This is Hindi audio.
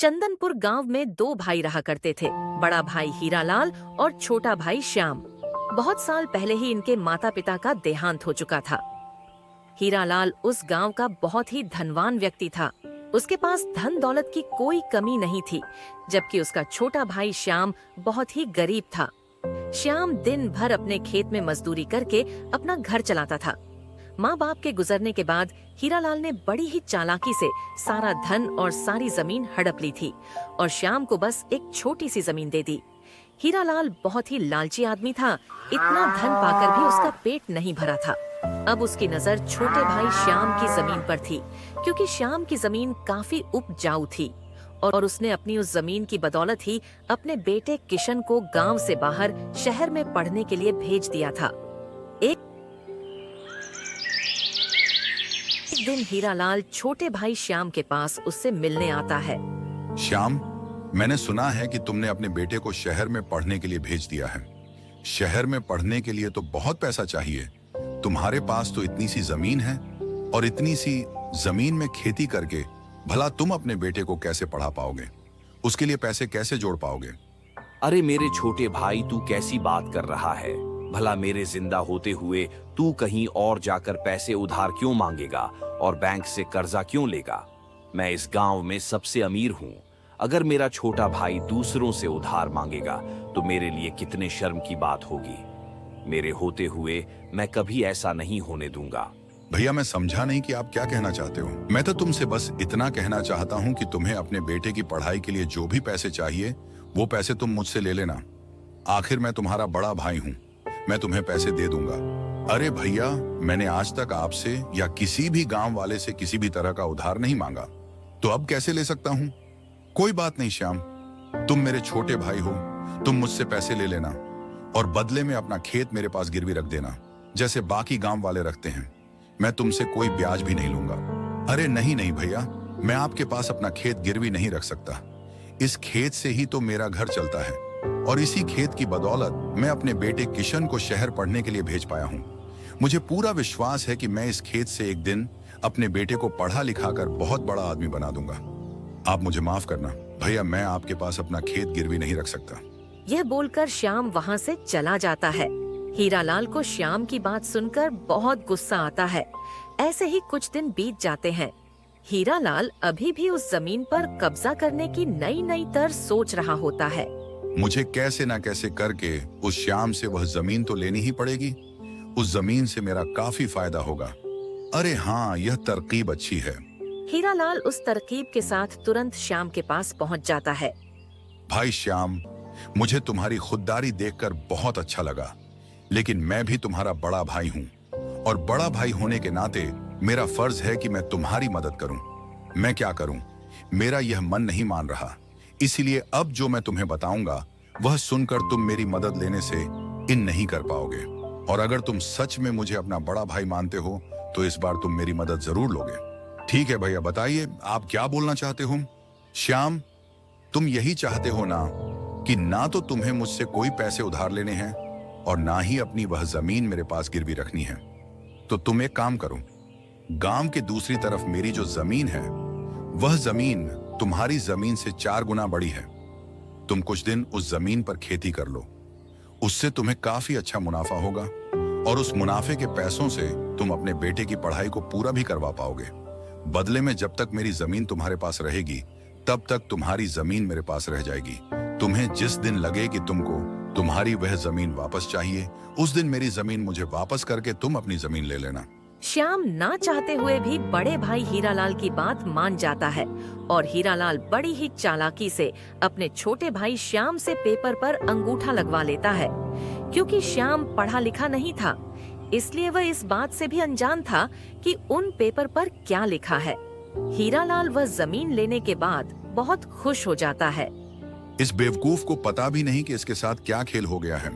चंदनपुर गांव में दो भाई रहा करते थे। बड़ा भाई हीरालाल और छोटा भाई श्याम। बहुत साल पहले ही इनके माता पिता का देहांत हो चुका था। हीरालाल उस गांव का बहुत ही धनवान व्यक्ति था। उसके पास धन दौलत की कोई कमी नहीं थी, जबकि उसका छोटा भाई श्याम बहुत ही गरीब था। श्याम दिन भर अपने खेत में मजदूरी करके अपना घर चलाता था। माँ बाप के गुजरने के बाद हीरालाल ने बड़ी ही चालाकी से सारा धन और सारी जमीन हड़प ली थी और श्याम को बस एक छोटी सी जमीन दे दी। हीरालाल बहुत ही लालची आदमी था। इतना धन पाकर भी उसका पेट नहीं भरा था। अब उसकी नजर छोटे भाई श्याम की जमीन पर थी, क्योंकि श्याम की जमीन काफी उपजाऊ थी और उसने अपनी उस जमीन की बदौलत ही अपने बेटे किशन को गांव से बाहर शहर में पढ़ने के लिए भेज दिया था। एक दिन हीरालाल छोटे भाई श्याम के पास उससे मिलने आता है। श्याम, मैंने सुना है कि तुमने अपने बेटे को शहर में पढ़ने के लिए भेज दिया है। शहर में पढ़ने के लिए तो बहुत पैसा चाहिए। तुम्हारे पास तो इतनी सी जमीन है और इतनी सी जमीन में खेती करके भला तुम अपने बेटे को कैसे पढ़ा पाओगे? उसके लिए पैसे कैसे जोड़ पाओगे? अरे मेरे छोटे भाई, तू कैसी बात कर रहा है? भला मेरे जिंदा होते हुए तू कहीं और जाकर पैसे उधार क्यों मांगेगा और बैंक से कर्जा क्यों लेगा? मैं इस गांव में सबसे अमीर हूँ। अगर मेरा छोटा भाई दूसरों से उधार मांगेगा तो मेरे लिए कितने शर्म की बात होगी। मेरे होते हुए मैं कभी ऐसा नहीं होने दूंगा। भैया, मैं समझा नहीं कि आप क्या कहना चाहते हो। मैं तो तुमसे बस इतना कहना चाहता हूँ कि तुम्हें अपने बेटे की पढ़ाई के लिए जो भी पैसे चाहिए वो पैसे तुम मुझसे ले लेना। आखिर मैं तुम्हारा बड़ा भाई हूँ, मैं तुम्हें पैसे दे दूंगा। अरे भैया, मैंने आज तक आपसे या किसी भी गांव वाले से किसी भी तरह का उधार नहीं मांगा, तो अब कैसे ले सकता हूँ? कोई बात नहीं श्याम, तुम मेरे छोटे भाई हो, तुम मुझसे पैसे ले लेना और बदले में अपना खेत मेरे पास गिरवी रख देना, जैसे बाकी गांव वाले रखते हैं। मैं तुमसे कोई ब्याज भी नहीं लूंगा। अरे नहीं नहीं भैया, मैं आपके पास अपना खेत गिरवी नहीं रख सकता। इस खेत से ही तो मेरा घर चलता है और इसी खेत की बदौलत मैं अपने बेटे किशन को शहर पढ़ने के लिए भेज पाया हूँ। मुझे पूरा विश्वास है कि मैं इस खेत से एक दिन अपने बेटे को पढ़ा लिखा कर बहुत बड़ा आदमी बना दूंगा। आप मुझे माफ करना भैया, मैं आपके पास अपना खेत गिरवी नहीं रख सकता। यह बोलकर श्याम वहाँ से चला जाता है। हीरालाल को श्याम की बात सुनकर बहुत गुस्सा आता है। ऐसे ही कुछ दिन बीत जाते हैं। हीरालाल अभी भी उस जमीन पर कब्जा करने की नई नई तर्ज सोच रहा होता है। मुझे कैसे ना कैसे करके उस श्याम से वह जमीन तो लेनी ही पड़ेगी। उस जमीन से मेरा काफी फायदा होगा। अरे हाँ, यह तरकीब अच्छी है। हीरालाल उस तरकीब के साथ तुरंत श्याम के पास पहुंच जाता है। भाई श्याम, मुझे तुम्हारी खुददारी देखकर बहुत अच्छा लगा, लेकिन मैं भी तुम्हारा बड़ा भाई हूँ और बड़ा भाई होने के नाते मेरा फर्ज है कि मैं तुम्हारी मदद करूं। मैं क्या करूं? मेरा यह मन नहीं मान रहा, इसीलिए अब जो मैं तुम्हें बताऊंगा वह सुनकर तुम मेरी मदद लेने से इन नहीं कर पाओगे। और अगर तुम सच में मुझे अपना बड़ा भाई मानते हो तो इस बार तुम मेरी मदद जरूर लोगे। ठीक है भैया, बताइए आप क्या बोलना चाहते हो? श्याम, तुम यही चाहते हो ना कि ना तो तुम्हें मुझसे कोई पैसे उधार लेने हैं और ना ही अपनी वह जमीन मेरे पास गिरवी रखनी है। तो तुम एक काम करो, गांव के दूसरी तरफ मेरी जो जमीन है वह जमीन तुम्हारी जमीन से 4 गुना बड़ी है। तुम कुछ दिन उस जमीन पर खेती कर लो, उससे तुम्हें काफी अच्छा मुनाफा होगा और उस मुनाफे के पैसों से तुम अपने बेटे की पढ़ाई को पूरा भी करवा पाओगे। बदले में जब तक मेरी जमीन तुम्हारे पास रहेगी तब तक तुम्हारी जमीन मेरे पास रह जाएगी। तुम्हें जिस दिन लगे कि तुमको तुम्हारी वह जमीन वापस चाहिए, उस दिन मेरी जमीन मुझे वापस करके तुम अपनी जमीन ले लेना। श्याम ना चाहते हुए भी बड़े भाई हीरालाल की बात मान जाता है और हीरालाल बड़ी ही चालाकी से अपने छोटे भाई श्याम से पेपर पर अंगूठा लगवा लेता है। क्योंकि श्याम पढ़ा लिखा नहीं था, इसलिए वह इस बात से भी अनजान था कि उन पेपर पर क्या लिखा है। हीरालाल वह जमीन लेने के बाद बहुत खुश हो जाता है। इस बेवकूफ को पता भी नहीं कि इसके साथ क्या खेल हो गया है।